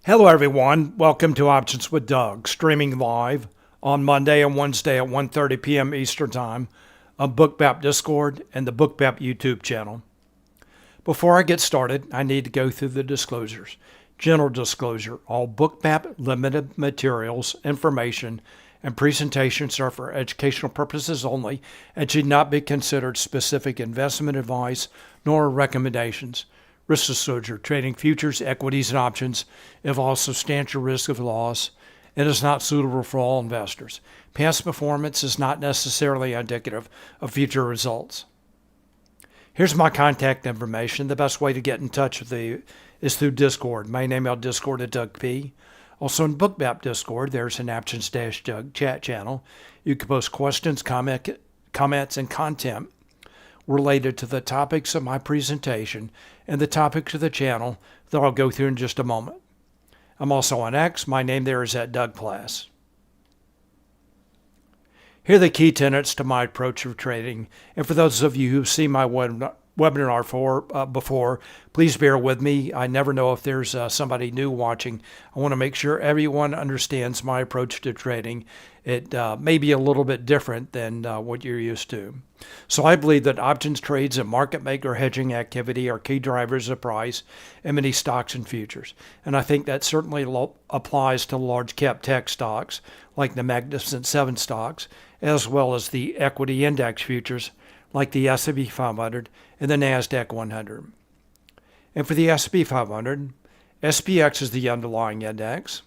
Hello everyone, welcome to Options with Doug, streaming live on Monday and Wednesday at 1:30 p.m. Eastern Time on Bookmap Discord and the Bookmap YouTube channel. Before I get started, I need to go through the disclosures. General disclosure, all Bookmap Limited materials, information, and presentations are for educational purposes only and should not be considered specific investment advice nor recommendations. Risk disclosure, trading futures, equities, and options involves substantial risk of loss and is not suitable for all investors. Past performance is not necessarily indicative of future results. Here's my contact information. The best way to get in touch with me is through Discord. My email Discord at Doug P. Also in Bookmap Discord, there's an Options-Doug chat channel. You can post questions, comments, and content related to the topics of my presentation and the topics of the channel that I'll go through in just a moment. I'm also on X. My name there is at Doug Pless. Here are the key tenets to my approach of trading. And for those of you who've seen my webinar before, please bear with me. I never know if there's somebody new watching. I want to make sure everyone understands my approach to trading. It may be a little bit different than what you're used to. So I believe that options trades and market maker hedging activity are key drivers of price in many stocks and futures. And I think that certainly applies to large cap tech stocks like the Magnificent Seven stocks, as well as the equity index futures like the S&P 500 and the NASDAQ 100. And for the S&P 500, SPX is the underlying index.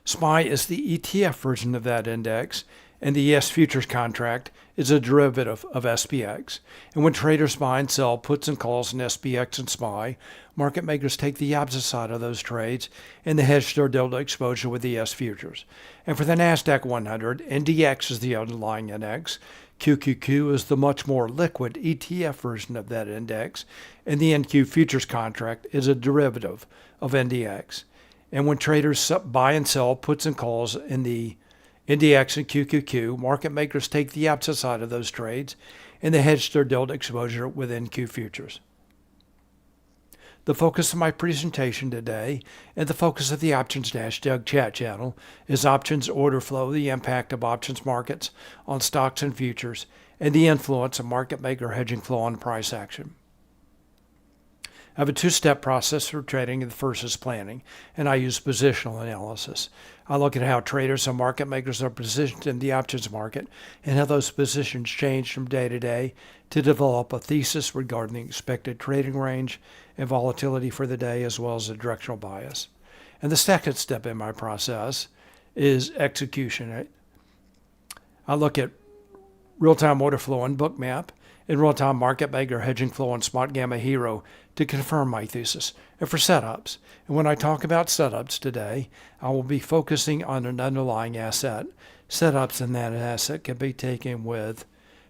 SPY is the ETF version of that index, and the ES futures contract is a derivative of SPX. And when traders buy and sell puts and calls in SPX and SPY, market makers take the opposite side of those trades and they hedge their delta exposure with the ES futures. And for the NASDAQ 100, NDX is the underlying index. QQQ is the much more liquid ETF version of that index, and the NQ futures contract is a derivative of NDX. And when traders buy and sell puts and calls in the NDX and QQQ, market makers take the opposite side of those trades and they hedge their delta exposure with NQ futures. The focus of my presentation today and the focus of the Options-Doug chat channel is options order flow, the impact of options markets on stocks and futures, and the influence of market maker hedging flow on price action. I have a two-step process for trading. The first is planning, and I use positional analysis. I look at how traders and market makers are positioned in the options market and how those positions change from day to day to develop a thesis regarding the expected trading range and volatility for the day, as well as a directional bias. And the second step in my process is execution. I look at real-time order flow in Bookmap and real-time market maker hedging flow on Spotgamma Hero to confirm my thesis and for setups. And when I talk about setups today, I will be focusing on an underlying asset. Setups in that asset can be taken with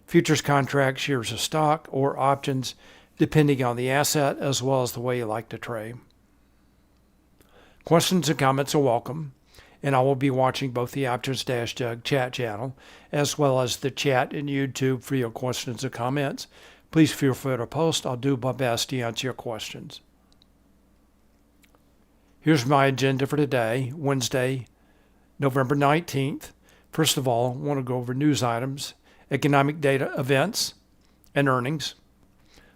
futures contracts, shares of stock, or options, depending on the asset as well as the way you like to trade. Questions and comments are welcome, and I will be watching both the Options-Doug chat channel as well as the chat in YouTube for your questions and comments. Please feel free to post. I'll do my best to answer your questions. Here's my agenda for today, Wednesday, November 19th. First of all, I want to go over news items, economic data, events, and earnings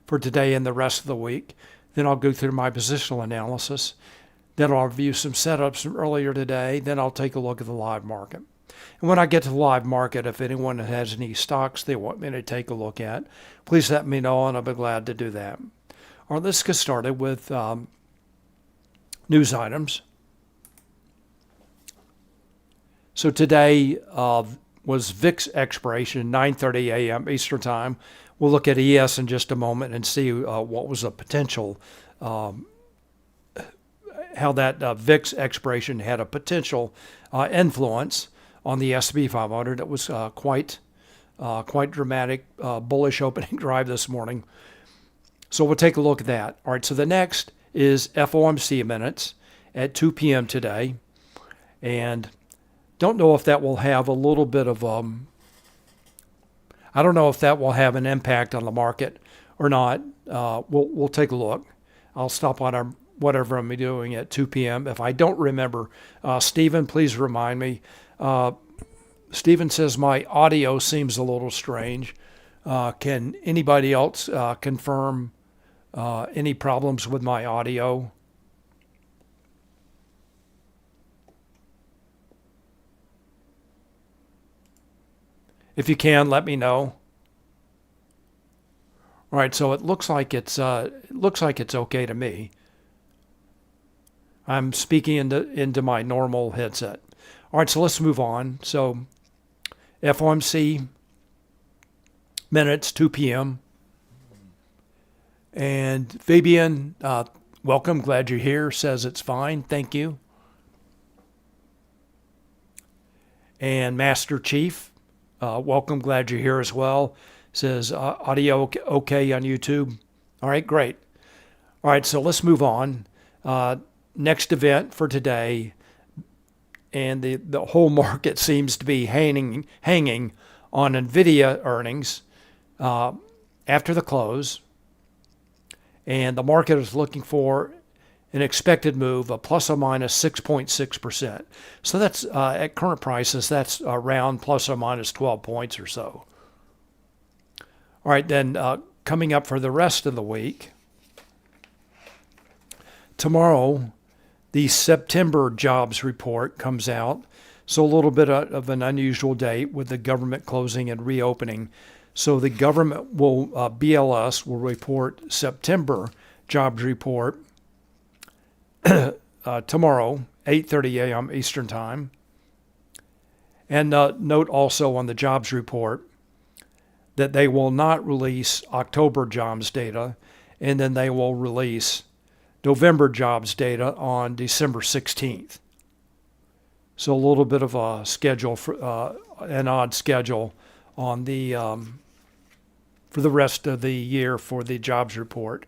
for today and the rest of the week. Then I'll go through my positional analysis. Then I'll review some setups from earlier today. Then I'll take a look at the live market. And when I get to the live market, if anyone has any stocks they want me to take a look at, please let me know and I'll be glad to do that. All right, let's get started with news items. So today was VIX expiration, 9:30 a.m. Eastern Time. We'll look at ES in just a moment and see what was a potential how that VIX expiration had a potential influence on the S&P 500. It was quite dramatic, bullish opening drive this morning. So we'll take a look at that. All right, so the next is FOMC minutes at 2 p.m. today. And don't know if that will have a little bit of, I don't know if that will have an impact on the market or not. We'll take a look. I'll stop on our whatever I'm doing at 2 p.m. If I don't remember, Stephen, please remind me. Stephen says my audio seems a little strange. Can anybody else confirm any problems with my audio? If you can, let me know. All right, so it looks like it's okay to me. I'm speaking into my normal headset. All right, so let's move on. So FOMC minutes, 2 p.m. And Fabian, welcome, glad you're here, says it's fine, thank you. And Master Chief, welcome, glad you're here as well, says audio okay on YouTube. All right, great. All right, so let's move on. Next event for today, and the whole market seems to be hanging on NVIDIA earnings after the close, and the market is looking for an expected move of plus or minus 6.6%. So that's at current prices, that's around plus or minus 12 points or so. All right, then coming up for the rest of the week, tomorrow, the September jobs report comes out. So a little bit of an unusual date with the government closing and reopening. So the government will, BLS will report September jobs report tomorrow, 8:30 a.m. Eastern Time. And note also on the jobs report that they will not release October jobs data, and then they will release November jobs data on December 16th. So a little bit of a schedule, for an odd schedule on the for the rest of the year for the jobs report.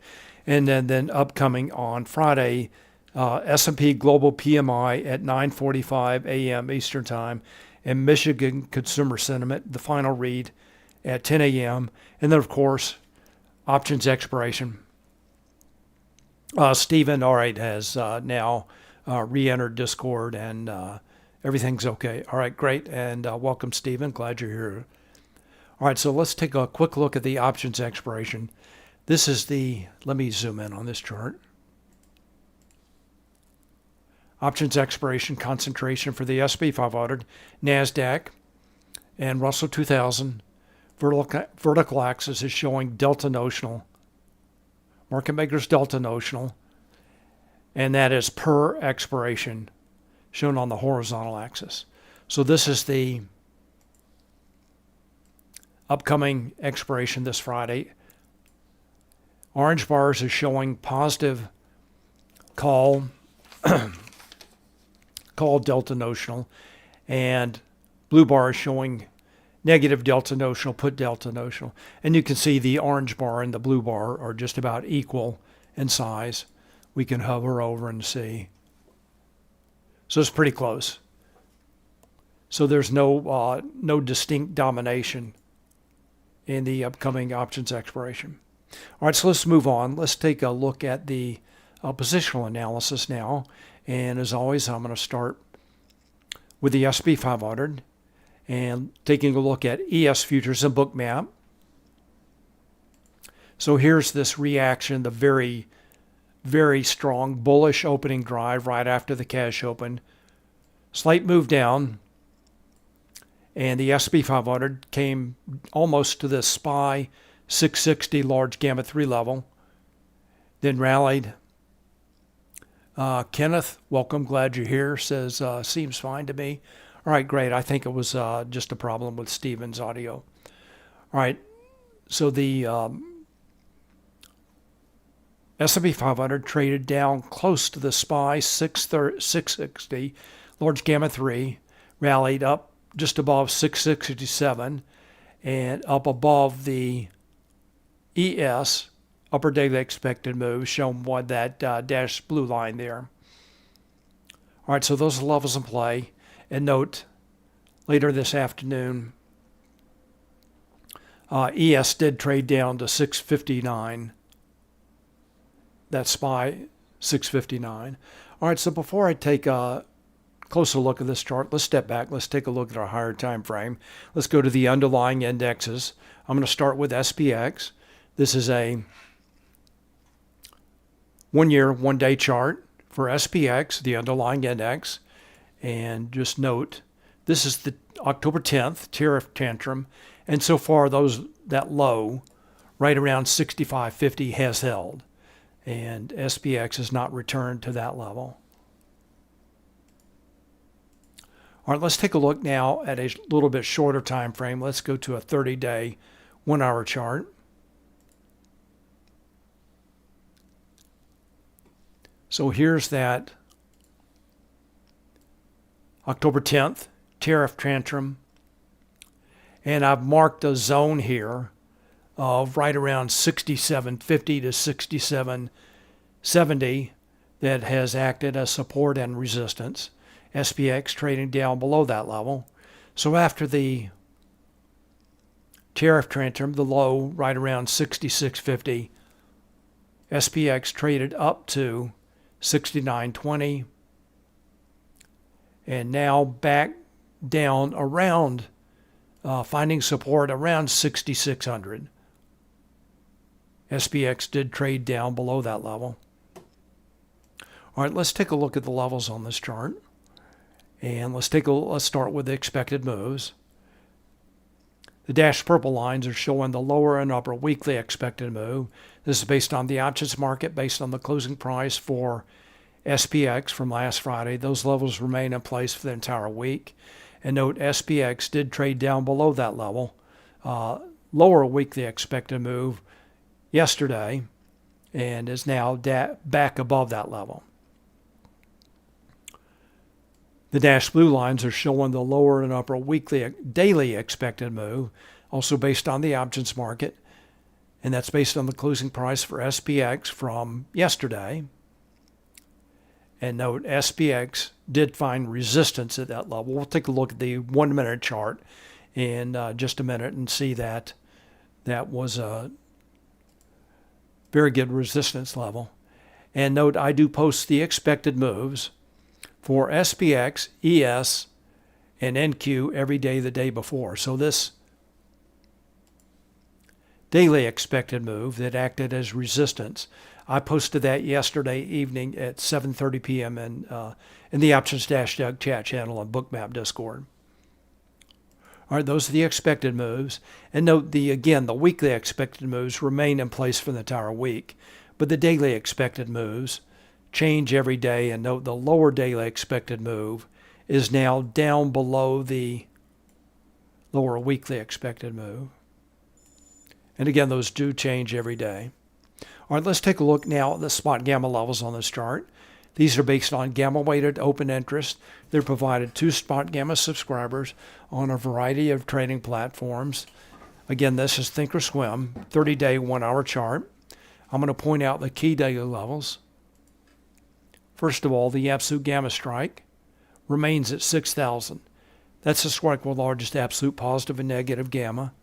And then upcoming on Friday, S&P Global PMI at 9:45 a.m. Eastern Time, and Michigan Consumer Sentiment, the final read at 10 a.m. And then, of course, options expiration. Stephen, all right, has now re-entered Discord, and everything's okay. All right, great, and welcome, Stephen. Glad you're here. All right, so let's take a quick look at the options expiration. This is let me zoom in on this chart. Options expiration concentration for the S&P 500, NASDAQ, and Russell 2000. Vertical axis is showing delta notional. Market makers delta notional, and that is per expiration, shown on the horizontal axis. So this is the upcoming expiration this Friday. Orange bars is showing positive call delta notional, and blue bar is showing negative delta notional, put delta notional. And you can see the orange bar and the blue bar are just about equal in size. We can hover over and see. So it's pretty close. So there's no distinct domination in the upcoming options expiration. All right, so let's move on. Let's take a look at the positional analysis now. And as always, I'm going to start with the S&P 500 and taking a look at ES futures and Bookmap. So here's this reaction, the very, very strong bullish opening drive right after the cash open. Slight move down, and the S&P 500 came almost to the SPY 660 large gamma 3 level, then rallied. Kenneth, welcome, glad you're here, says seems fine to me. All right, great. I think it was just a problem with Stephen's audio. All right, so the S&P 500 traded down close to the SPY 660 large gamma 3, rallied up just above 667 and up above the ES upper daily expected move, shown by that dashed blue line there. All right, so those are levels in play. And note, later this afternoon, ES did trade down to 659. That SPY 659. All right, so before I take a closer look at this chart, let's step back. Let's take a look at our higher time frame. Let's go to the underlying indexes. I'm going to start with SPX. This is a 1 year, 1 day chart for SPX, the underlying index. And just note, this is the October 10th tariff tantrum. And so far, that low right around 65.50 has held. And SPX has not returned to that level. All right, let's take a look now at a little bit shorter time frame. Let's go to a 30-day, 1 hour chart. So here's that October 10th tariff tantrum. And I've marked a zone here of right around 67.50 to 67.70 that has acted as support and resistance. SPX trading down below that level. So after the tariff tantrum, the low right around 66.50, SPX traded up to 69.20 and now back down around finding support around 6,600. SPX did trade down below that level. All right, let's take a look at the levels on this chart. And let's start with the expected moves. The dashed purple lines are showing the lower and upper weekly expected move. This is based on the options market, based on the closing price for SPX from last Friday. Those levels remain in place for the entire week. And note, SPX did trade down below that level. Lower weekly expected move yesterday and is now back above that level. The dashed blue lines are showing the lower and upper weekly daily expected move, also based on the options market. And that's based on the closing price for SPX from yesterday. And note, SPX did find resistance at that level. We'll take a look at the 1 minute chart in just a minute and see that that was a very good resistance level. And note, I do post the expected moves for SPX, ES, and NQ every day the day before. So this daily expected move that acted as resistance, I posted that yesterday evening at 7:30 p.m. in the Options-Doug chat channel on Bookmap Discord. All right, those are the expected moves. And note, the weekly expected moves remain in place for the entire week, but the daily expected moves change every day. And note, the lower daily expected move is now down below the lower weekly expected move. And again, those do change every day. All right, let's take a look now at the Spotgamma levels on this chart. These are based on gamma-weighted open interest. They're provided to Spotgamma subscribers on a variety of trading platforms. Again, this is Thinkorswim, 30-day, 1 hour chart. I'm going to point out the key daily levels. First of all, the absolute gamma strike remains at 6,000. That's the strike with the largest absolute positive and negative gamma.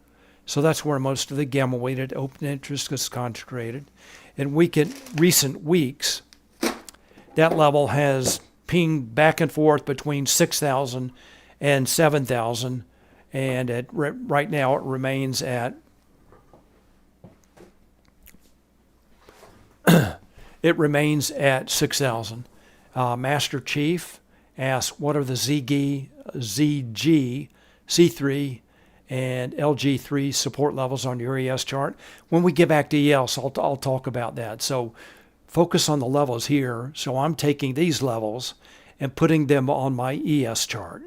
So that's where most of the gamma-weighted open interest is concentrated. In recent weeks, that level has pinged back and forth between 6,000 and 7,000, and right now it remains at it remains at 6,000. Master Chief asks, what are the ZG, C3, and LG3 support levels on your ES chart? When we get back to ES, I'll talk about that. So focus on the levels here. So I'm taking these levels and putting them on my ES chart.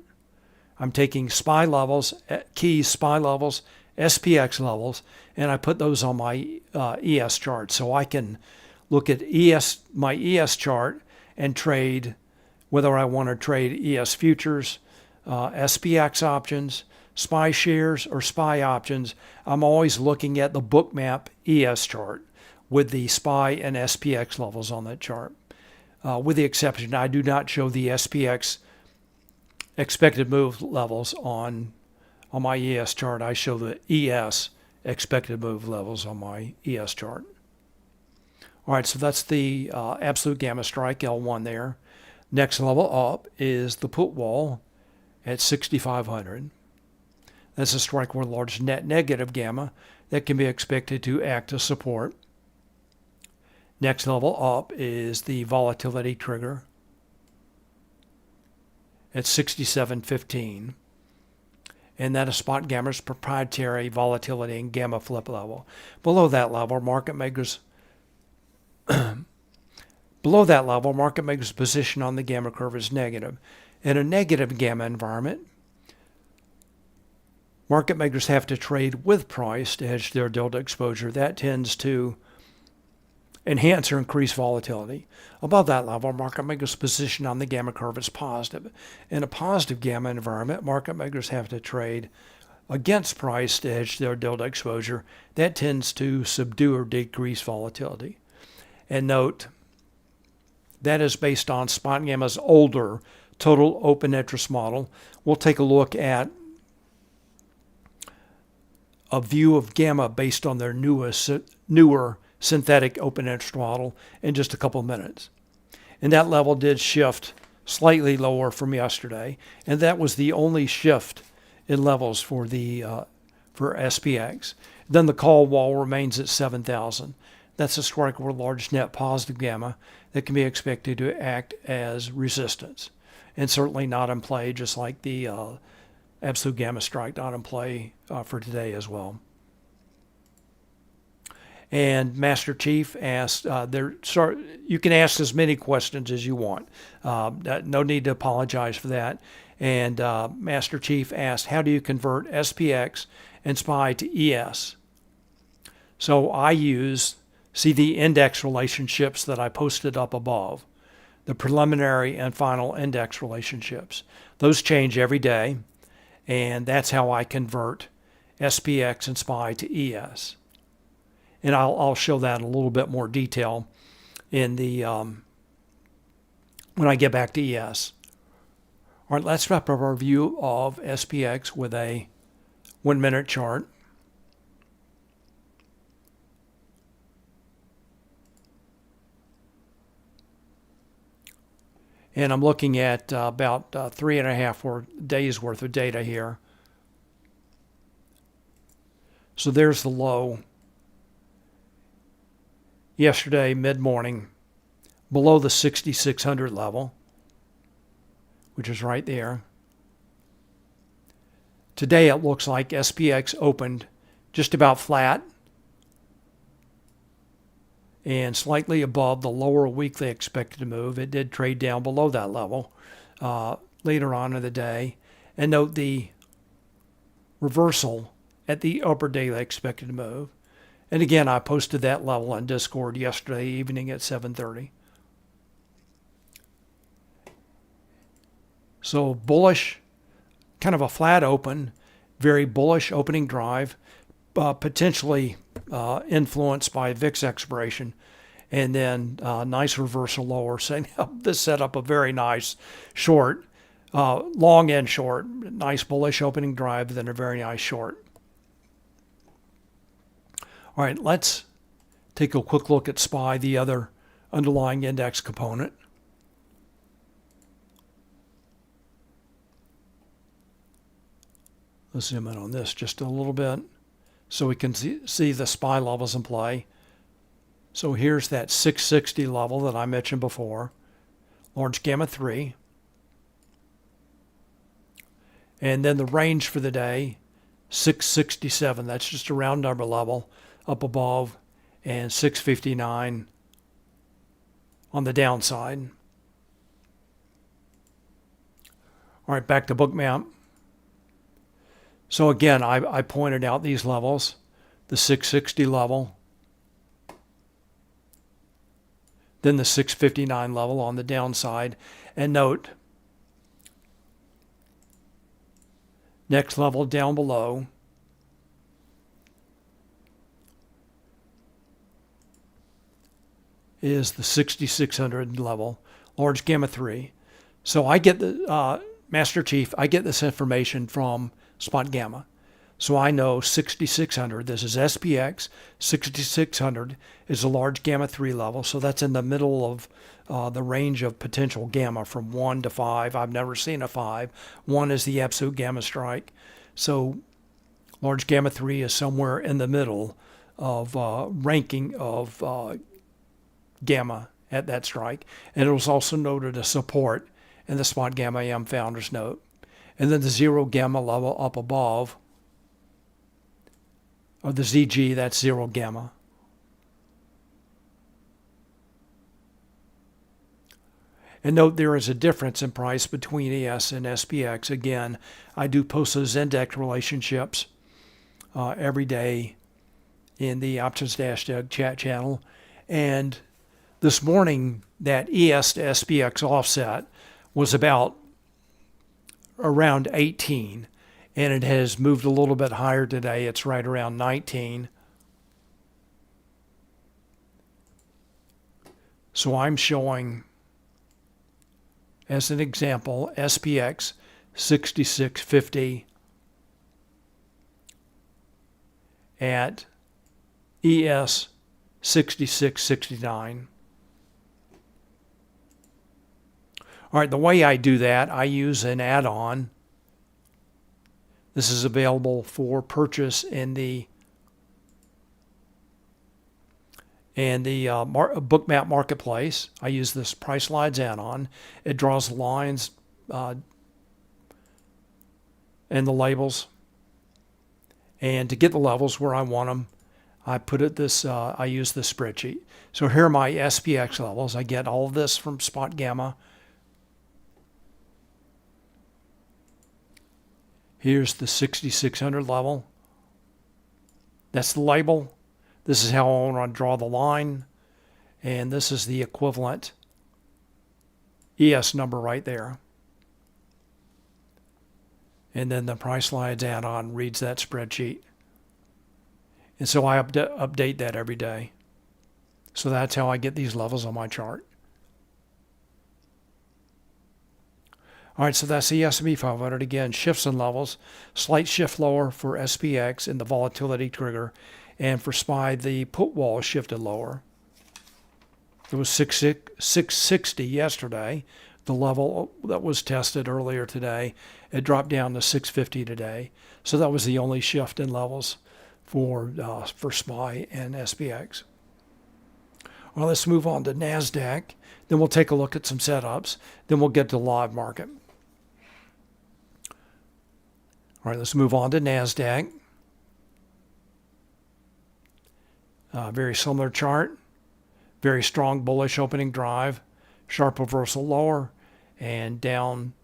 I'm taking SPY levels, key SPY levels, SPX levels, and I put those on my ES chart. So I can look at my ES chart and trade whether I want to trade ES futures, SPX options, SPY shares, or SPY options. I'm always looking at the Bookmap ES chart with the SPY and SPX levels on that chart. With the exception, I do not show the SPX expected move levels on my ES chart. I show the ES expected move levels on my ES chart. All right, so that's the absolute gamma strike, L1 there. Next level up is the put wall at 6,500. That's a strike with a large net negative gamma that can be expected to act as support. Next level up is the volatility trigger at 67.15. And that is Spotgamma's proprietary volatility and gamma flip level. Below that level, market makers position on the gamma curve is negative. In a negative gamma environment, market makers have to trade with price to hedge their delta exposure. That tends to enhance or increase volatility. Above that level, market makers position on the gamma curve is positive. In a positive gamma environment, market makers have to trade against price to hedge their delta exposure. That tends to subdue or decrease volatility. And note, that is based on Spotgamma's older total open interest model. We'll take a look at a view of gamma based on their newer synthetic open interest model in just a couple of minutes. And that level did shift slightly lower from yesterday, and that was the only shift in levels for the for SPX. Then the call wall remains at 7,000. That's a strike with a large net positive gamma that can be expected to act as resistance, and certainly not in play, just like the absolute gamma strike not in play for today as well. And Master Chief asked, you can ask as many questions as you want. No need to apologize for that. And Master Chief asked, how do you convert SPX and SPY to ES? So I see the index relationships that I posted up above, the preliminary and final index relationships. Those change every day, and that's how I convert SPX and SPY to ES. And I'll show that in a little bit more detail in the when I get back to ES. All right, let's wrap up our view of SPX with a 1-minute chart. And I'm looking at about 3.5 days worth of data here. So there's the low yesterday mid-morning below the 6,600 level, which is right there. Today it looks like SPX opened just about flat and slightly above the lower weekly expected to move. It did trade down below that level later on in the day. And note the reversal at the upper daily expected to move. And again, I posted that level on Discord yesterday evening at 7:30. So bullish, kind of a flat open, very bullish opening drive, potentially influenced by VIX expiration, and then nice reversal lower, setting up this set up a very nice short, long and short, nice bullish opening drive, then a very nice short. All right, let's take a quick look at SPY, the other underlying index component. Let's zoom in on this just a little bit so we can see the SPY levels in play. So here's that 660 level that I mentioned before, large gamma 3. And then the range for the day, 667. That's just a round number level up above, and 659 on the downside. All right, back to Bookmap. So again, I pointed out these levels, the 660 level, then the 659 level on the downside. And note, next level down below is the 6,600 level, large gamma 3. So I get the Master Chief, I get this information from Spotgamma. So I know 6600, this is SPX, 6600 is a large gamma 3 level. So that's in the middle of the range of potential gamma from 1 to 5. I've never seen a 5. 1 is the absolute gamma strike. So large gamma 3 is somewhere in the middle of ranking of gamma at that strike. And it was also noted as support in the Spotgamma AM Founders Note. And then the 0 gamma level up above, or the ZG, that's 0 gamma. And note there is a difference in price between ES and SPX. Again, I do post those index relationships every day in the Options-Doug chat channel. And this morning, that ES to SPX offset was about around 18. And it has moved a little bit higher today. It's right around 19. So I'm showing, as an example, SPX 6650 at ES 6669. All right, the way I do that, I use an add-on. This is available for purchase in the Bookmap Marketplace. I use this Price Lines add-on. It draws lines and the labels. And to get the levels where I want them, I use this spreadsheet. So here are my SPX levels. I get all of this from Spotgamma. Here's the 6600 level. That's the label. This is how I want to draw the line. And this is the equivalent ES number right there. And then the Price Lines add-on reads that spreadsheet. And so I update that every day. So that's how I get these levels on my chart. All right, so that's the S&P 500. Again, shifts and levels. Slight shift lower for SPX in the volatility trigger. And for SPY, the put wall shifted lower. It was 660 yesterday, the level that was tested earlier today. It dropped down to 650 today. So that was the only shift in levels for SPY and SPX. Well, let's move on to NASDAQ. Then we'll take a look at some setups. Then we'll get to live market. All right, let's move on to NASDAQ. Very similar chart. Very strong bullish opening drive. Sharp reversal lower and down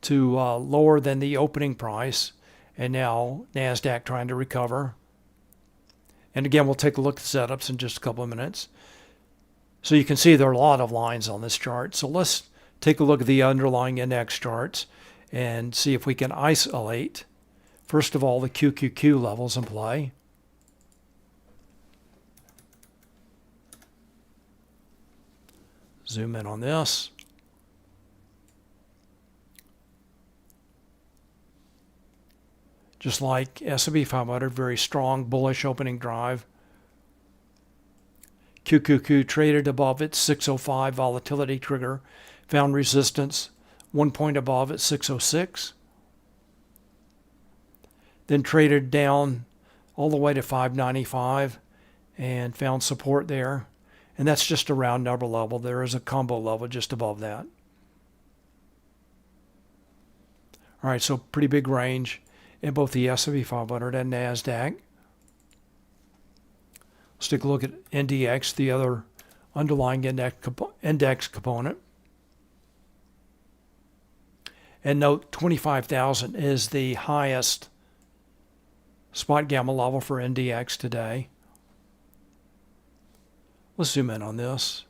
to lower than the opening price. And now NASDAQ trying to recover. And again, we'll take a look at setups in just a couple of minutes. So you can see there are a lot of lines on this chart. So let's take a look at the underlying index charts and see if we can isolate, first of all, the QQQ levels in play. Zoom in on this. Just like S&P 500, very strong bullish opening drive. QQQ traded above its 605 volatility trigger, found resistance 1 point above at 606. Then traded down all the way to 595 and found support there. And that's just a round number level. There is a combo level just above that. All right, so pretty big range in both the S&P 500 and NASDAQ. Let's take a look at NDX, the other underlying index component. And note 25,000 is the highest Spotgamma level for NDX today. Let's zoom in on this.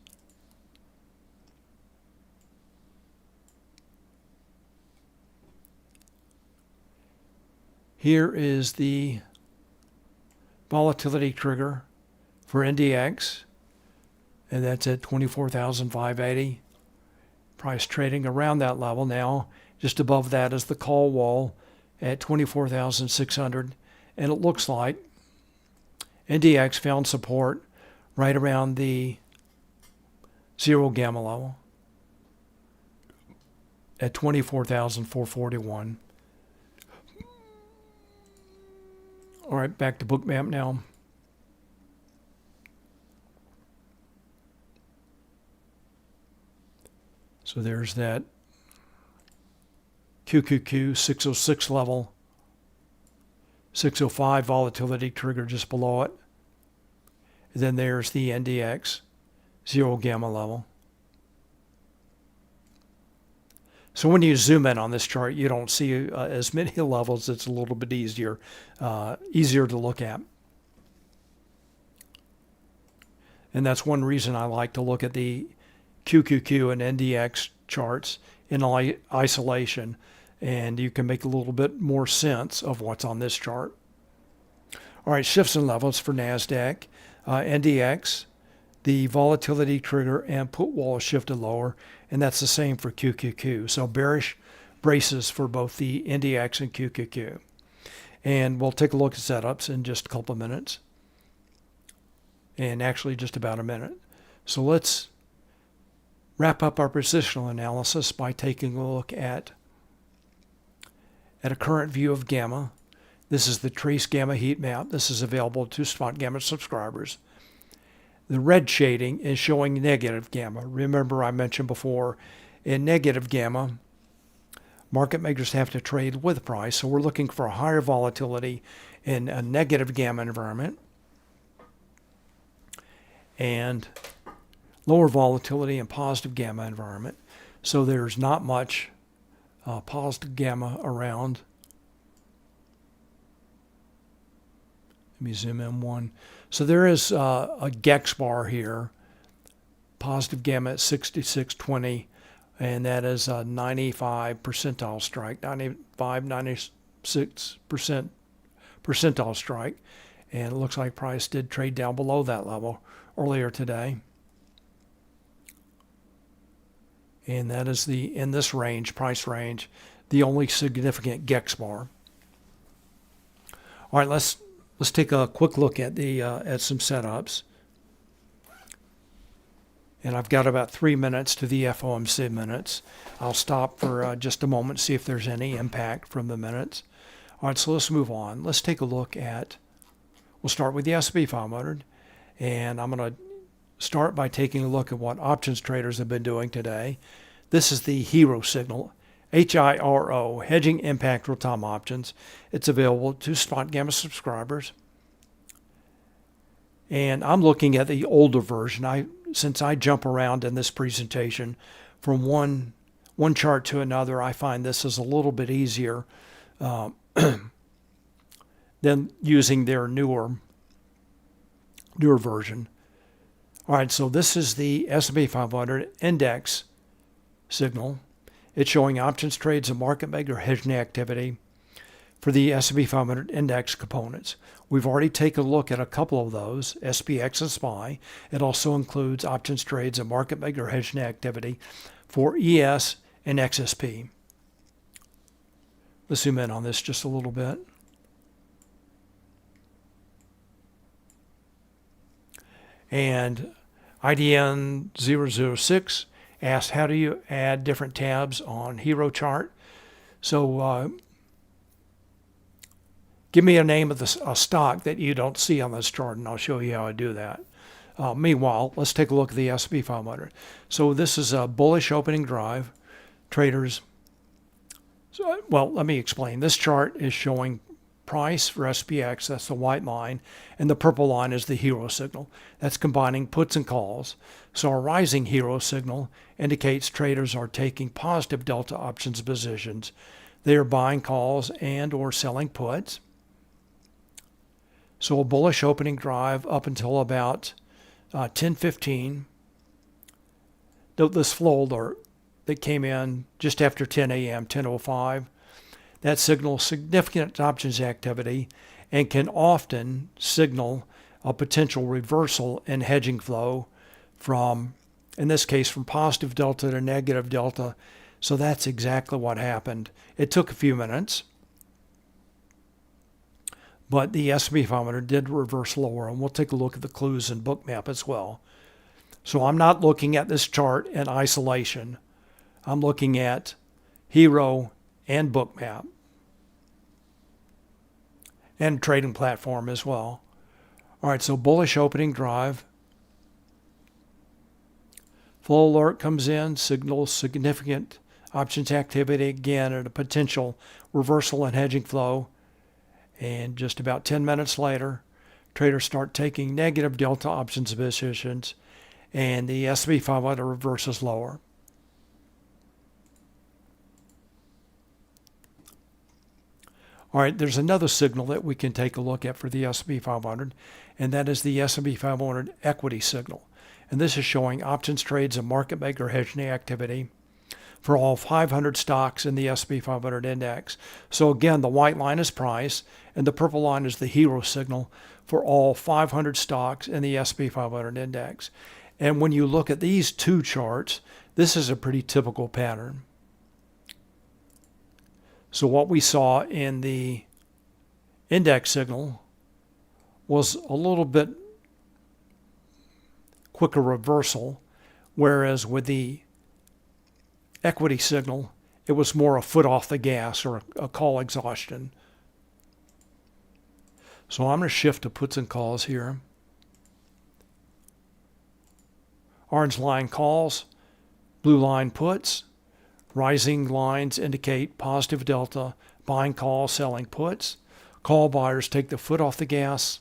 Here is the volatility trigger for NDX, and that's at 24,580. Price trading around that level now. Just above that is the call wall, at 24,600, and it looks like NDX found support right around the 0 gamma level at 24,441. All right, back to Bookmap now. So there's that QQQ 606 level, 605 volatility trigger just below it. And then there's the NDX 0 gamma level. So when you zoom in on this chart, you don't see as many levels. It's a little bit easier to look at. And that's one reason I like to look at the QQQ and NDX charts in isolation, and you can make a little bit more sense of what's on this chart. All right, shifts and levels for NASDAQ. NDX, the volatility trigger and put wall shifted lower, and that's the same for QQQ. So bearish braces for both the NDX and QQQ. And we'll take a look at setups in just a couple of minutes, and actually just about a minute. So let's wrap up our positional analysis by taking a look at a current view of gamma. This is the trace gamma heat map. This is available to Spotgamma subscribers. The red shading is showing negative gamma. Remember, I mentioned before, in negative gamma, market makers have to trade with price. So we're looking for a higher volatility in a negative gamma environment and lower volatility in positive gamma environment. So there's not much positive gamma around. Let me zoom in one. So there is a GEX bar here, positive gamma at 66.20, and that is a 95 percentile strike, 95, 96 percentile strike. And it looks like price did trade down below that level earlier today. And that is in this range, price range, the only significant GEX bar. All right, let's take a quick look at at some setups. And I've got about 3 minutes to the FOMC minutes. I'll stop for just a moment, see if there's any impact from the minutes. All right, so let's move on. Let's take a look at, we'll start with the S&P 500. And I'm going to start by taking a look at what options traders have been doing today. This is the HIRO signal, HIRO, Hedging Impact Real-Time Options. It's available to Spotgamma subscribers. And I'm looking at the older version. Since I jump around in this presentation from one chart to another, I find this is a little bit easier than using their newer version. All right, so this is the S&P 500 index signal. It's showing options trades and market maker hedging activity for the S&P 500 index components. We've already taken a look at a couple of those, SPX and SPY. It also includes options trades and market maker hedging activity for ES and XSP. Let's zoom in on this just a little bit. And IDN 006 asks, how do you add different tabs on HIRO chart? So give me a name of a stock that you don't see on this chart, and I'll show you how I do that. Meanwhile, let's take a look at the S&P 500. So this is a bullish opening drive. Traders, well, let me explain. This chart is showing price for SPX, that's the white line, and the purple line is the HIRO signal. That's combining puts and calls. So a rising HIRO signal indicates traders are taking positive delta options positions. They are buying calls and or selling puts. So a bullish opening drive up until about 10:15. This flow alert that came in just after 10 a.m., 10:05. That signals significant options activity and can often signal a potential reversal in hedging flow from, in this case, from positive delta to negative delta. So that's exactly what happened. It took a few minutes, but the S&P 500 did reverse lower, and we'll take a look at the clues in Bookmap as well. So I'm not looking at this chart in isolation. I'm looking at Hero and Bookmap and trading platform as well. All right, so bullish opening drive. Flow alert comes in, signals significant options activity again at a potential reversal in hedging flow. And just about 10 minutes later, traders start taking negative delta options positions, and the S&P 500 reverses lower. All right, there's another signal that we can take a look at for the S&P 500, and that is the S&P 500 equity signal. And this is showing options trades and market maker hedging activity for all 500 stocks in the S&P 500 index. So again, the white line is price, and the purple line is the hero signal for all 500 stocks in the S&P 500 index. And when you look at these two charts, this is a pretty typical pattern. So what we saw in the index signal was a little bit quicker reversal, whereas with the equity signal, it was more a foot off the gas or a call exhaustion. So I'm going to shift to puts and calls here. Orange line calls, blue line puts. Rising lines indicate positive delta, buying calls, selling puts. Call buyers take the foot off the gas.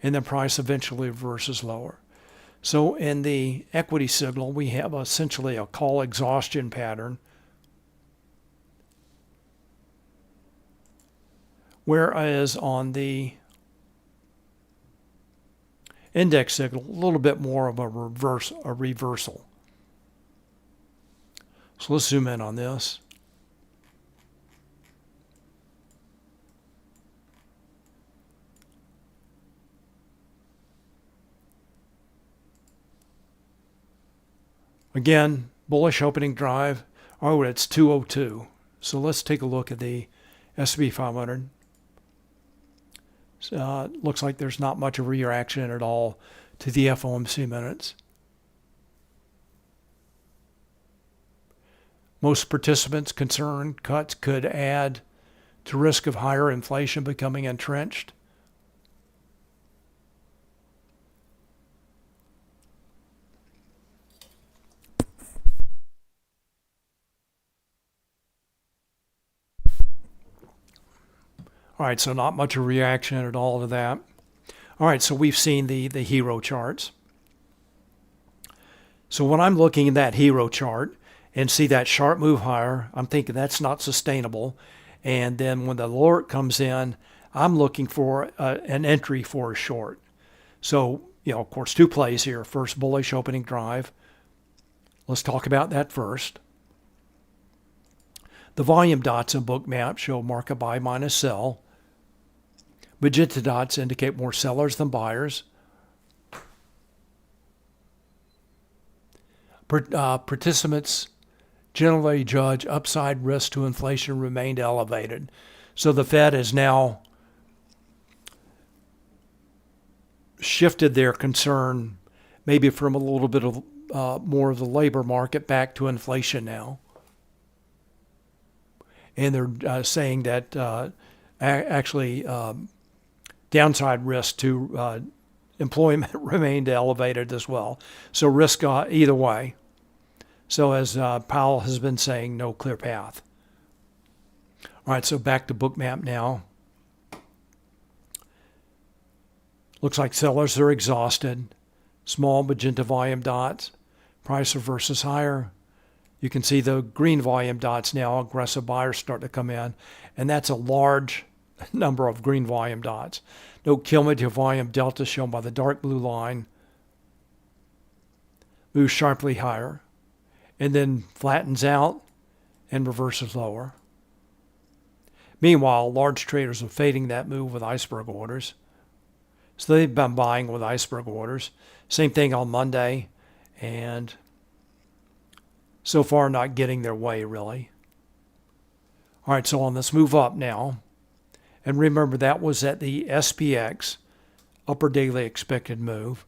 And then price eventually reverses lower. So in the equity signal, we have essentially a call exhaustion pattern. Whereas on the index signal, a little bit more of a reversal. So let's zoom in on this. Again, bullish opening drive. Oh, it's 202. So let's take a look at the S&P 500. Looks like there's not much of a reaction at all to the FOMC minutes. Most participants concerned cuts could add to risk of higher inflation becoming entrenched. All right, so not much of a reaction at all to that. All right, so we've seen the hero charts. So when I'm looking at that hero chart and see that sharp move higher, I'm thinking that's not sustainable. And then when the alert comes in, I'm looking for an entry for a short. So, of course, two plays here. First, bullish opening drive. Let's talk about that first. The volume dots in Bookmap show market buy minus sell. Magenta dots indicate more sellers than buyers. Participants generally judge upside risk to inflation remained elevated. So the Fed has now shifted their concern maybe from a little bit of more of the labor market back to inflation now. And they're saying that actually downside risk to employment remained elevated as well. So risk either way. So as Powell has been saying, no clear path. All right, so back to Bookmap now. Looks like sellers are exhausted. Small magenta volume dots. Price reverses higher. You can see the green volume dots now. Aggressive buyers start to come in. And that's a large number of green volume dots. No cumulative volume delta shown by the dark blue line. Moves sharply higher. And then flattens out and reverses lower. Meanwhile, large traders are fading that move with iceberg orders. So they've been buying with iceberg orders. Same thing on Monday. And so far not getting their way, really. All right, so on this move up now, and remember that was at the SPX, upper daily expected move,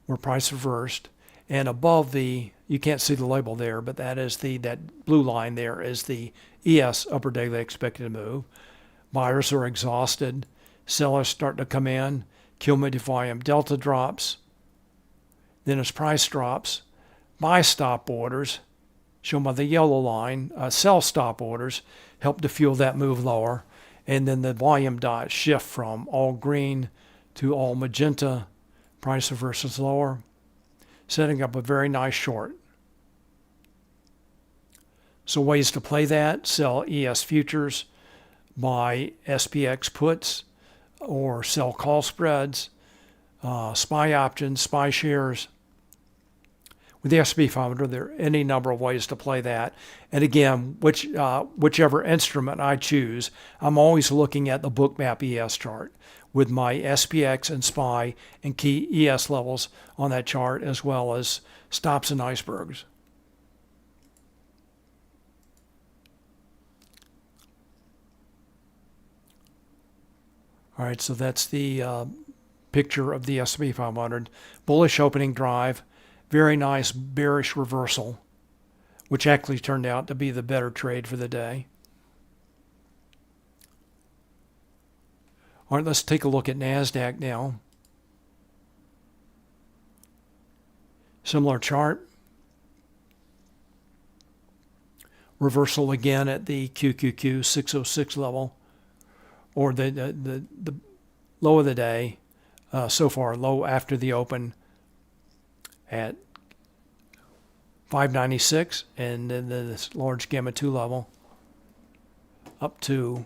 where price reversed, and above the, you can't see the label there, but that is that blue line there is the ES, upper daily expected move. Buyers are exhausted, sellers start to come in, cumulative volume delta drops, then as price drops, buy stop orders, shown by the yellow line, sell stop orders, help to fuel that move lower, and then the volume dots shift from all green to all magenta, price reverses lower, setting up a very nice short. So ways to play that: sell ES futures, buy SPX puts, or sell call spreads, SPY options, SPY shares. With the S&P 500, there are any number of ways to play that. And again, whichever instrument I choose, I'm always looking at the Bookmap ES chart with my SPX and SPY and key ES levels on that chart, as well as stops and icebergs. All right, so that's the picture of the S&P 500. Bullish opening drive. Very nice bearish reversal, which actually turned out to be the better trade for the day. All right, let's take a look at NASDAQ now. Similar chart. Reversal again at the QQQ 606 level, or the low of the day so far, low after the open at 596, and then this large gamma 2 level up to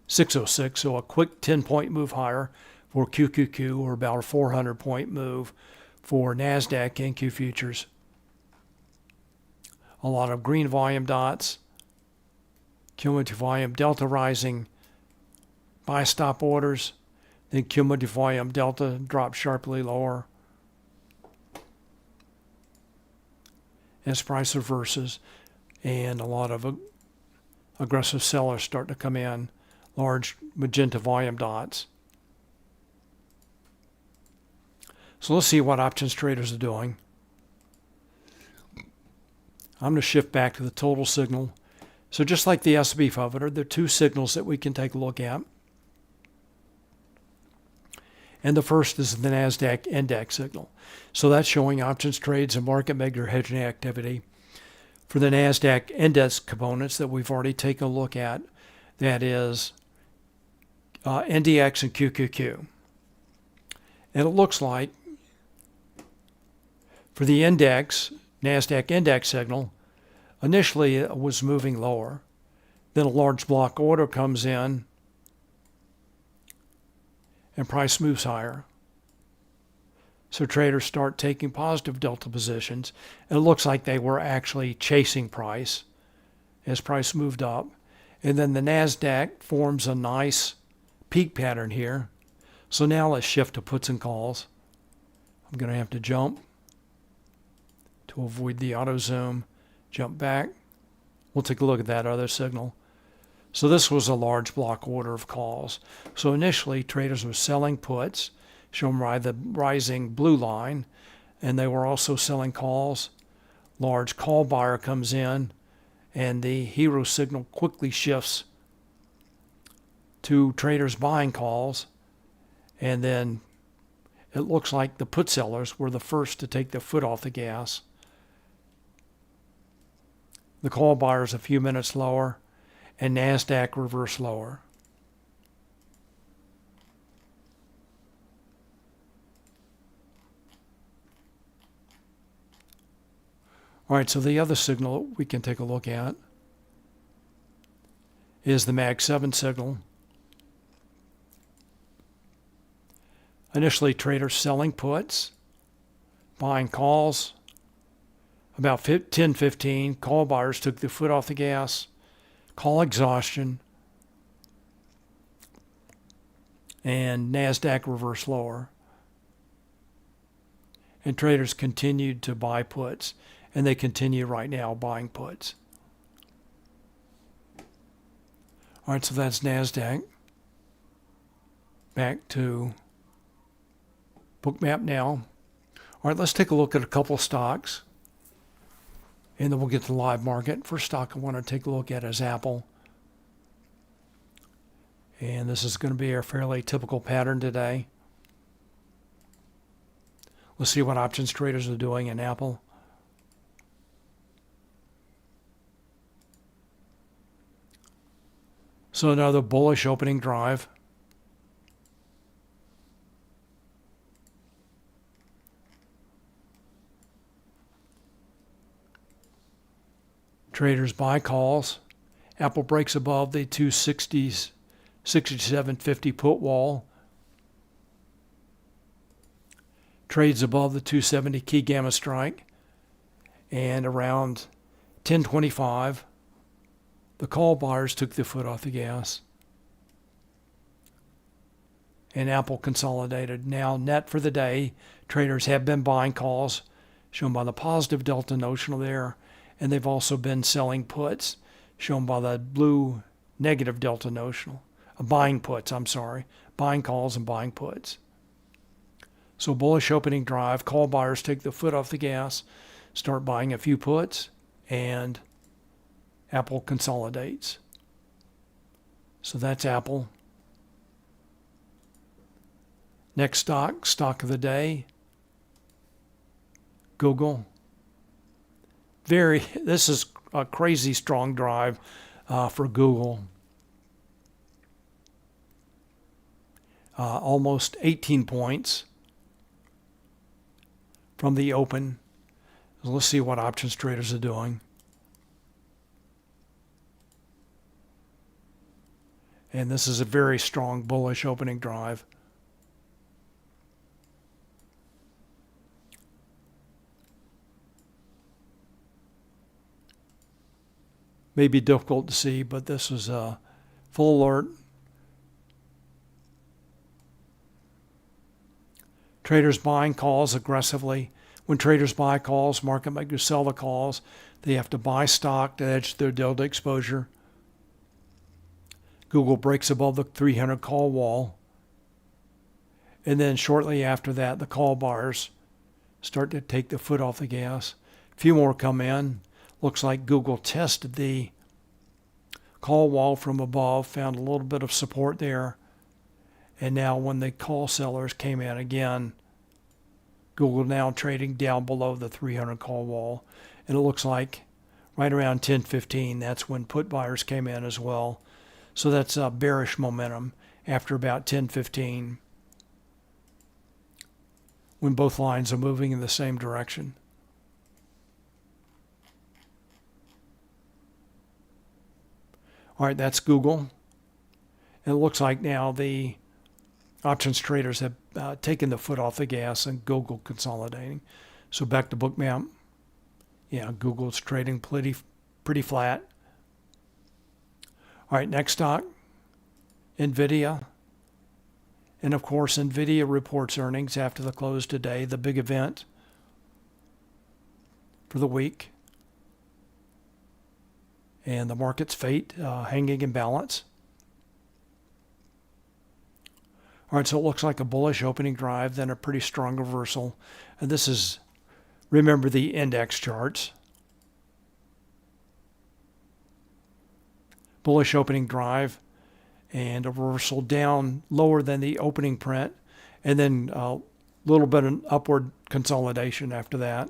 606, so a quick 10-point move higher for QQQ, or about a 400-point move for NASDAQ NQ futures. A lot of green volume dots, cumulative volume delta rising, buy stop orders, then cumulative volume delta drops sharply lower as price reverses, and a lot of aggressive sellers start to come in, large magenta volume dots. So let's see what options traders are doing. I'm going to shift back to the total signal. So just like the S&P 500, there are two signals that we can take a look at. And the first is the NASDAQ index signal. So that's showing options trades and market maker hedging activity. For the NASDAQ index components that we've already taken a look at, that is NDX and QQQ. And it looks like for the index, NASDAQ index signal, initially it was moving lower. Then a large block order comes in and price moves higher. So traders start taking positive delta positions. And it looks like they were actually chasing price as price moved up. And then the NASDAQ forms a nice peak pattern here. So now let's shift to puts and calls. I'm going to have to jump to avoid the auto zoom. Jump back. We'll take a look at that other signal. So this was a large block order of calls. So initially, traders were selling puts, shown by the rising blue line, and they were also selling calls. Large call buyer comes in, and the hero signal quickly shifts to traders buying calls, and then it looks like the put sellers were the first to take their foot off the gas. The call buyers a few minutes lower, and NASDAQ reverse lower. All right, so the other signal we can take a look at is the MAG 7 signal. Initially, traders selling puts, buying calls. About 10:15, call buyers took the foot off the gas, call exhaustion, and NASDAQ reversed lower. And traders continued to buy puts, and they continue right now buying puts. All right, so that's NASDAQ. Back to Bookmap now. All right, let's take a look at a couple stocks, and then we'll get to the live market. First stock I want to take a look at is Apple. And this is going to be a fairly typical pattern today. Let's see what options traders are doing in Apple. So another bullish opening drive. Traders buy calls. Apple breaks above the 260s, 67.50 put wall. Trades above the 270 key gamma strike. And around 10:25, the call buyers took the foot off the gas. And Apple consolidated. Now, net for the day, traders have been buying calls, shown by the positive delta notional there. And they've also been selling puts, shown by the blue negative delta notional. Buying puts, buying calls and buying puts. So bullish opening drive, call buyers take the foot off the gas, start buying a few puts, and Apple consolidates. So that's Apple. Next stock of the day, Google. This is a crazy strong drive for Google. Almost 18 points from the open. Let's see what options traders are doing. And this is a very strong bullish opening drive. May be difficult to see, but this is a full alert. Traders buying calls aggressively. When traders buy calls, market makers sell the calls. They have to buy stock to hedge their delta exposure. Google breaks above the 300 call wall. And then shortly after that, the call buyers start to take the foot off the gas. A few more come in. Looks like Google tested the call wall from above, found a little bit of support there. And now when the call sellers came in again, Google now trading down below the 300 call wall. And it looks like right around 10:15, that's when put buyers came in as well. So that's bearish momentum after about 10:15, when both lines are moving in the same direction. All right, that's Google. And it looks like now the options traders have taken the foot off the gas and Google consolidating. So back to Bookmap. Yeah, Google's trading pretty flat. All right, next stock, NVIDIA. And of course, NVIDIA reports earnings after the close today, the big event for the week. And the market's fate hanging in balance. All right, so it looks like a bullish opening drive, then a pretty strong reversal. And this is, remember the index charts. Bullish opening drive and a reversal down lower than the opening print, and then a little bit of upward consolidation after that.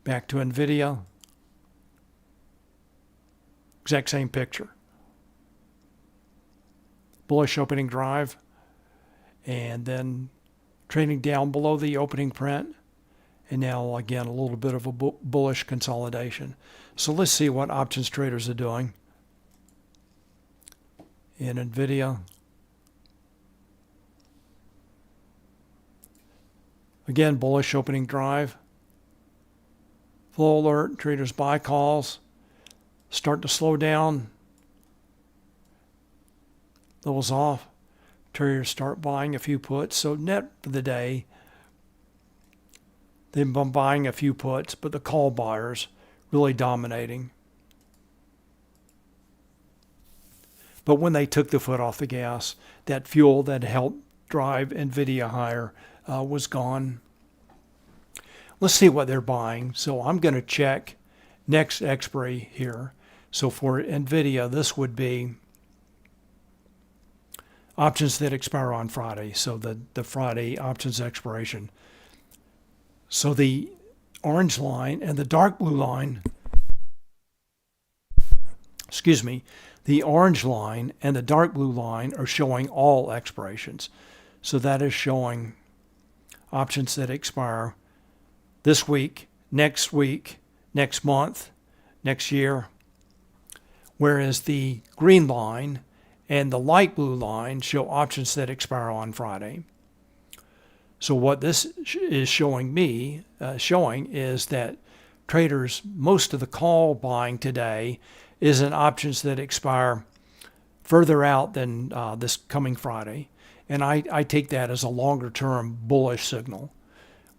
Back to NVIDIA. Exact same picture. Bullish opening drive, and then trading down below the opening print, and now again a little bit of a bullish consolidation. So let's see what options traders are doing in NVIDIA. Again, bullish opening drive. Flow alert, traders buy calls, start to slow down. Levels off, traders start buying a few puts. So net for the day, they've been buying a few puts, but the call buyers really dominating. But when they took the foot off the gas, that fuel that helped drive NVIDIA higher was gone. Let's see what they're buying. So I'm going to check next expiry here. So for NVIDIA, this would be options that expire on Friday. So the Friday options expiration. So the orange line and the dark blue line, the orange line and the dark blue line are showing all expirations. So that is showing options that expire this week, next month, next year. Whereas the green line and the light blue line show options that expire on Friday. So what this is showing is that traders, most of the call buying today is in options that expire further out than this coming Friday. And I take that as a longer term bullish signal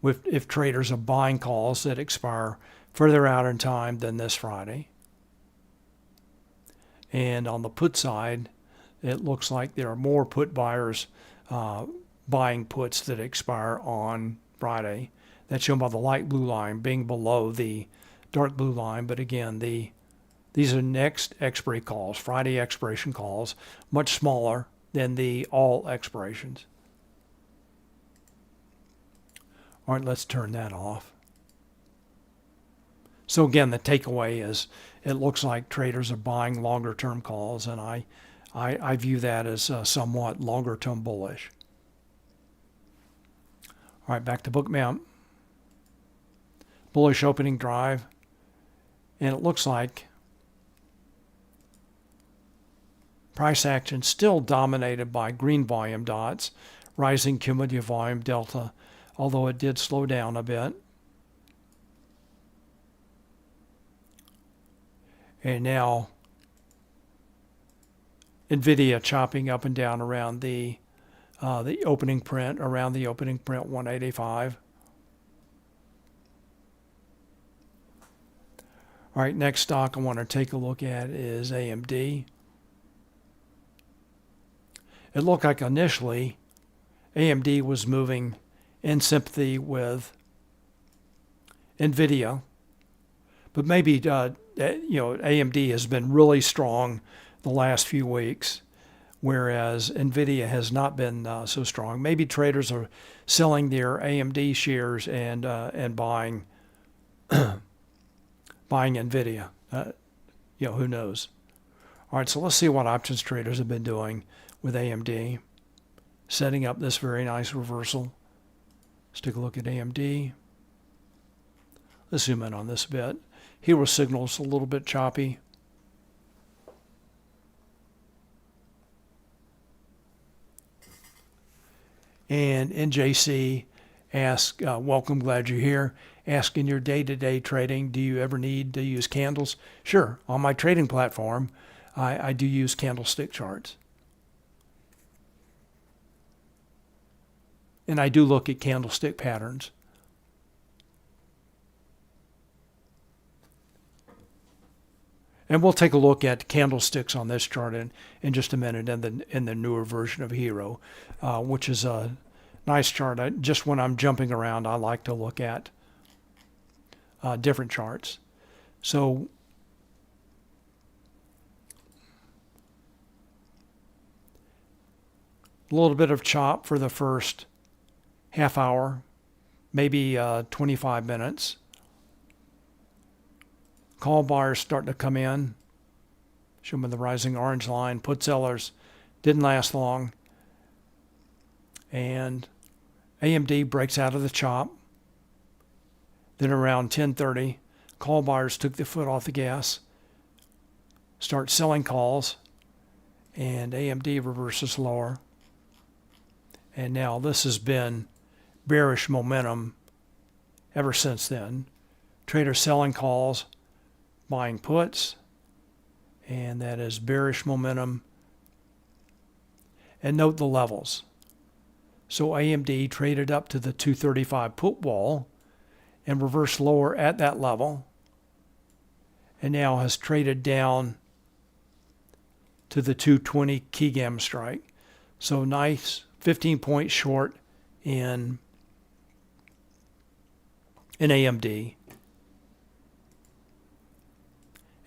if traders are buying calls that expire further out in time than this Friday. And on the put side, it looks like there are more put buyers buying puts that expire on Friday. That's shown by the light blue line being below the dark blue line. But again, these are next expiry calls, Friday expiration calls, much smaller than the all expirations. All right, let's turn that off. So again, the takeaway is it looks like traders are buying longer term calls, and I view that as somewhat longer term bullish. All right, back to Bookmap. Bullish opening drive, and it looks like price action still dominated by green volume dots, rising cumulative volume delta, although it did slow down a bit. And now NVIDIA chopping up and down around the opening print, 185. All right, next stock I want to take a look at is AMD. It looked like initially AMD was moving in sympathy with NVIDIA, but maybe AMD has been really strong the last few weeks, whereas NVIDIA has not been so strong. Maybe traders are selling their AMD shares and buying NVIDIA. Who knows? All right, so let's see what options traders have been doing with AMD, setting up this very nice reversal. Let's take a look at AMD. Let's zoom in on this a bit. Hero signal's a little bit choppy. And NJC asks, welcome, glad you're here. Ask, in your day-to-day trading, do you ever need to use candles? Sure. On my trading platform, I do use candlestick charts. And I do look at candlestick patterns. And we'll take a look at candlesticks on this chart in just a minute in the newer version of Hero, which is a nice chart. Just when I'm jumping around, I like to look at different charts. So a little bit of chop for the first half hour, maybe 25 minutes. Call buyers starting to come in. Show them the rising orange line. Put sellers didn't last long. And AMD breaks out of the chop. Then around 10:30, call buyers took the foot off the gas, start selling calls, and AMD reverses lower. And now this has been bearish momentum ever since then. Traders selling calls, buying puts, and that is bearish momentum. And note the levels. So AMD traded up to the 235 put wall and reversed lower at that level, and now has traded down to the 220 key gamma strike. So nice 15 point short in AMD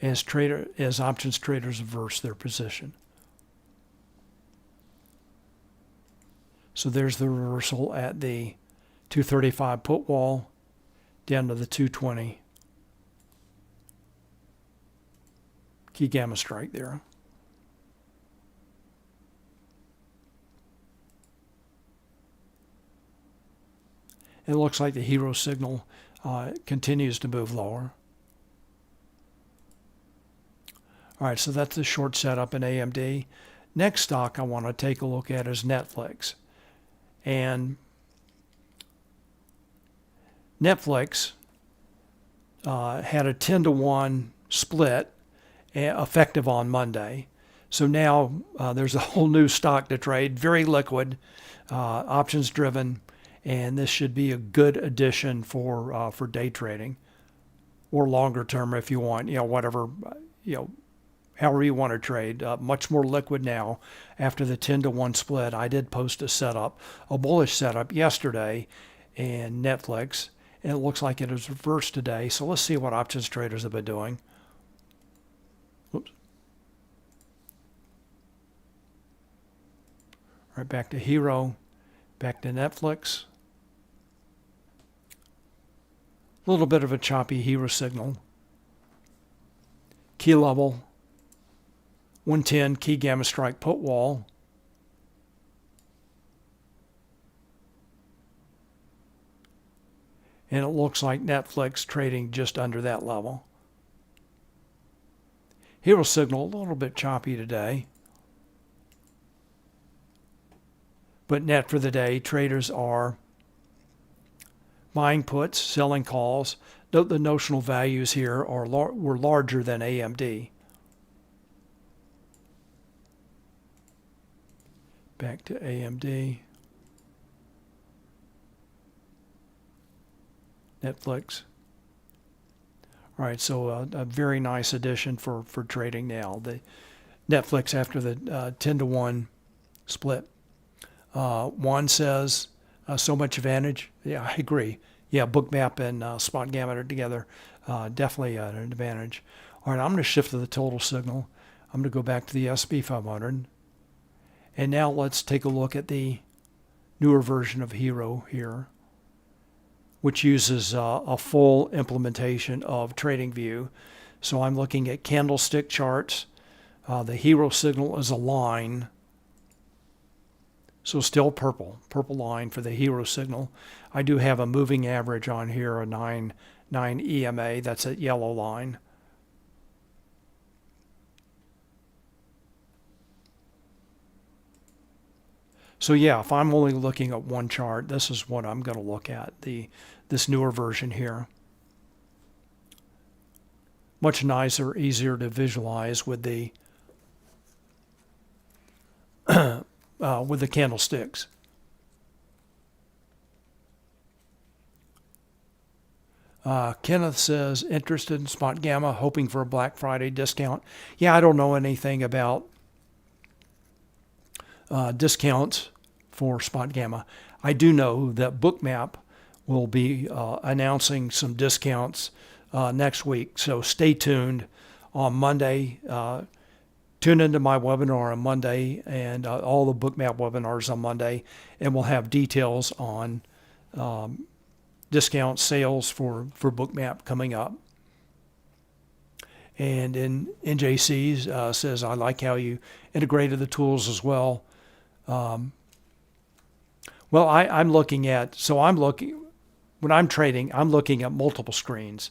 as options traders reverse their position. So there's the reversal at the 235 put wall down to the 220 key gamma strike there. It looks like the hero signal continues to move lower. All right, so that's the short setup in AMD. Next stock I want to take a look at is Netflix. And Netflix had a 10-to-1 split effective on Monday. So now there's a whole new stock to trade, very liquid, options driven, and this should be a good addition for day trading or longer term if you want, whatever, however you want to trade. Much more liquid now after the 10-to-1 split. I did post a bullish setup yesterday in Netflix, and it looks like it is reversed today. So let's see what options traders have been doing. Oops. All right, back to Hero, back to Netflix. A little bit of a choppy Hero signal. Key level 110 key gamma strike put wall. And it looks like Netflix trading just under that level. Hero signal a little bit choppy today. But net for the day, traders are buying puts, selling calls. Note the notional values here were larger than AMD. Back to AMD. Netflix. All right, so a very nice addition for trading now. The Netflix after the 10-to-1 split. Juan says, so much advantage. Yeah, I agree. Yeah, Bookmap and Spotgamma are together. Definitely an advantage. All right, I'm going to shift to the total signal. I'm going to go back to the S&P 500. And now let's take a look at the newer version of Hero here, which uses a full implementation of TradingView. So I'm looking at candlestick charts. The Hero signal is a line. So still purple line for the Hero signal. I do have a moving average on here, a 9 EMA. That's a yellow line. So yeah, if I'm only looking at one chart, this is what I'm going to look at, this newer version here. Much nicer, easier to visualize with the candlesticks. Kenneth says, interested in Spotgamma, hoping for a Black Friday discount. Yeah, I don't know anything about discounts for Spotgamma. I do know that Bookmap will be announcing some discounts next week, so stay tuned on Monday. Tune into my webinar on Monday and all the Bookmap webinars on Monday, and we'll have details on discount sales for Bookmap coming up. And in NJC says, I like how you integrated the tools as well. Well, I'm looking at, when I'm trading, I'm looking at multiple screens.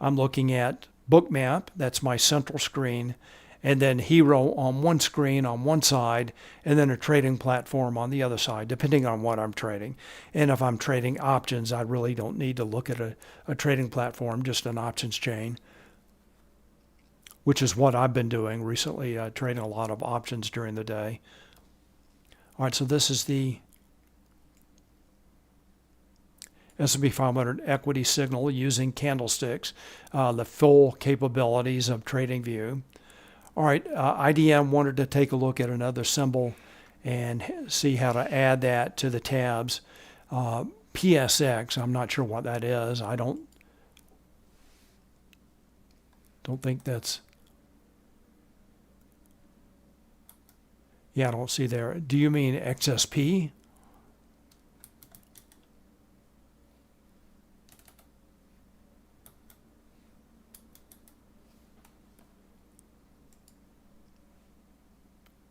I'm looking at Bookmap, that's my central screen, and then Hero on one screen on one side, and then a trading platform on the other side, depending on what I'm trading. And if I'm trading options, I really don't need to look at a trading platform, just an options chain, which is what I've been doing recently, trading a lot of options during the day. All right, so this is the S&P 500 equity signal using candlesticks, the full capabilities of TradingView. All right, IDM wanted to take a look at another symbol and see how to add that to the tabs. PSX, I'm not sure what that is. I don't think that's... Yeah, I don't see there. Do you mean XSP?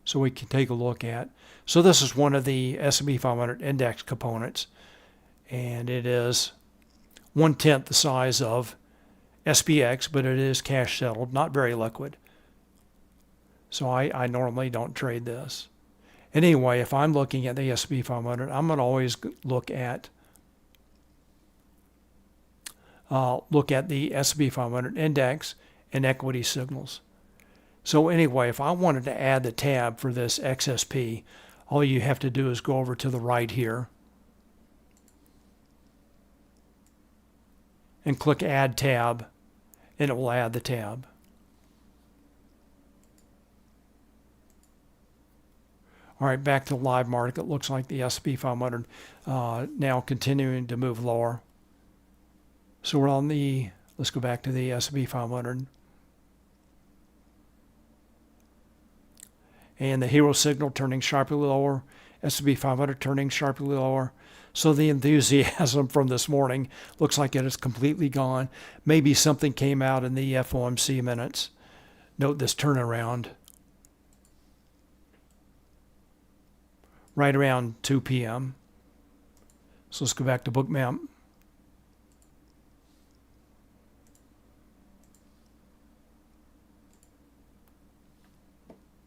So we can take a look at. So this is one of the S&P 500 index components, and it is 1/10 the size of SPX, but it is cash settled, not very liquid. So I normally don't trade this. Anyway, if I'm looking at the S&P 500, I'm going to always look at the S&P 500 index and equity signals. So anyway, if I wanted to add the tab for this XSP, all you have to do is go over to the right here and click Add Tab, and it will add the tab. All right, back to the live market. It looks like the S&P 500 now continuing to move lower. So we're on the, let's go back to the S&P 500. And the hero signal turning sharply lower, S&P 500 turning sharply lower. So the enthusiasm from this morning looks like it is completely gone. Maybe something came out in the FOMC minutes. Note this turnaround. Right around 2 p.m. So let's go back to Bookmap.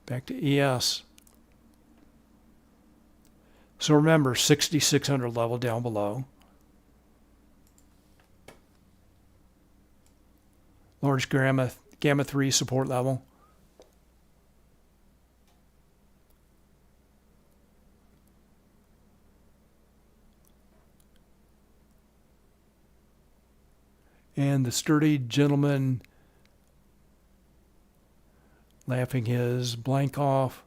Back to ES. So remember, 6,600 level down below. Large gamma 3 support level. And the sturdy gentleman laughing his blank off.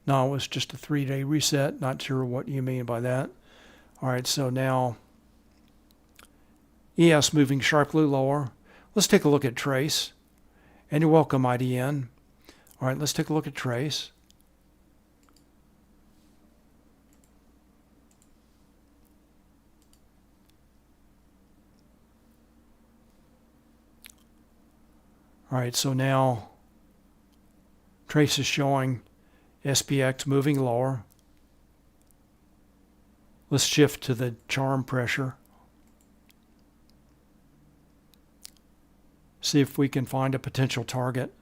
No, it was just a 3-day reset. Not sure what you mean by that. All right, so now ES moving sharply lower. Let's take a look at Trace. And you're welcome, IDN. All right, let's take a look at Trace. All right, so now Trace is showing SPX moving lower. Let's shift to the charm pressure. See if we can find a potential target.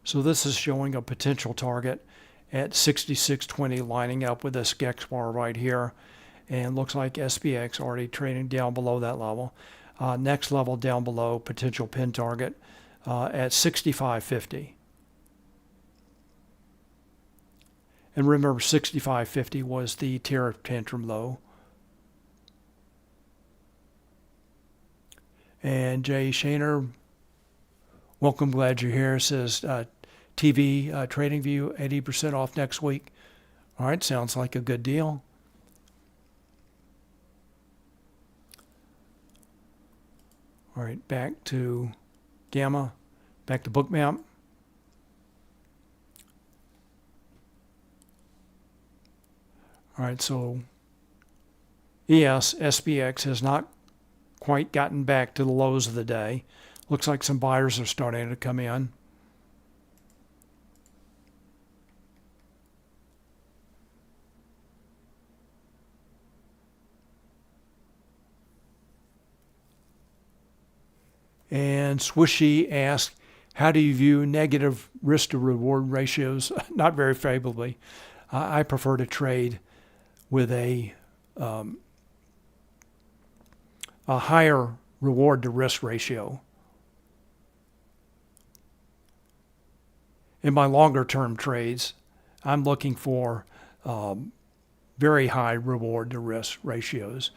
So this is showing a potential target at 66.20, lining up with this Gex bar right here. And looks like SPX already trading down below that level. Next level down below, potential pin target at 65.50. And remember, 65.50 was the tariff tantrum low. And Jay Shaner, welcome, glad you're here. Says TV Trading View, 80% off next week. All right, sounds like a good deal. All right, back to Gamma, back to Bookmap. All right, so SPX has not quite gotten back to the lows of the day. Looks like some buyers are starting to come in. And Swishy asked, how do you view negative risk to reward ratios? Not very favorably. I prefer to trade with a higher reward to risk ratio. In my longer term trades, I'm looking for very high reward to risk ratios.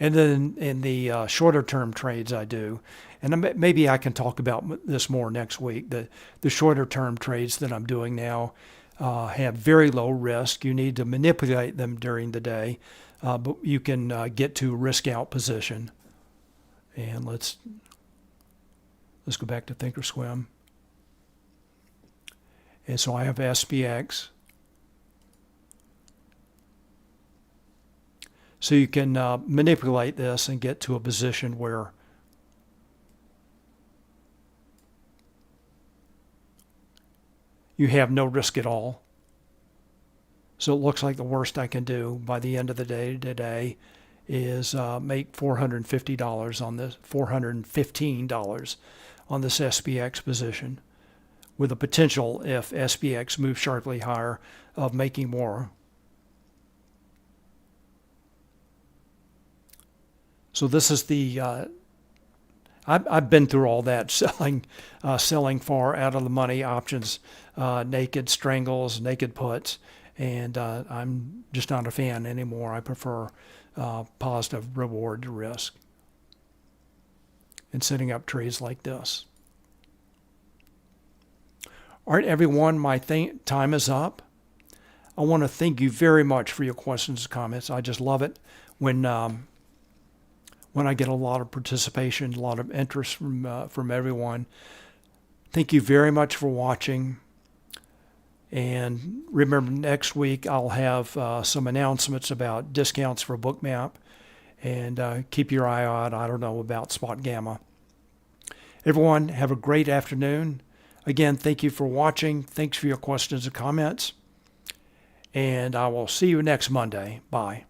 And then in the shorter term trades I do, and maybe I can talk about this more next week, the shorter term trades that I'm doing now have very low risk. You need to manipulate them during the day, but you can get to risk out position. And let's go back to Thinkorswim. And so I have SPX. So you can manipulate this and get to a position where you have no risk at all. So it looks like the worst I can do by the end of the day today is make $450 on this, $415 on this SPX position, with a potential, if SPX moves sharply higher, of making more. So this is the, I've been through all that, selling far out of the money options, naked strangles, naked puts, and I'm just not a fan anymore. I prefer positive reward to risk and setting up trades like this. All right, everyone, my time is up. I want to thank you very much for your questions and comments. I just love it when I get a lot of participation, a lot of interest from everyone. Thank you very much for watching. And remember, next week I'll have some announcements about discounts for Bookmap. And keep your eye out, I don't know, about Spotgamma. Everyone, have a great afternoon. Again, thank you for watching. Thanks for your questions and comments. And I will see you next Monday. Bye.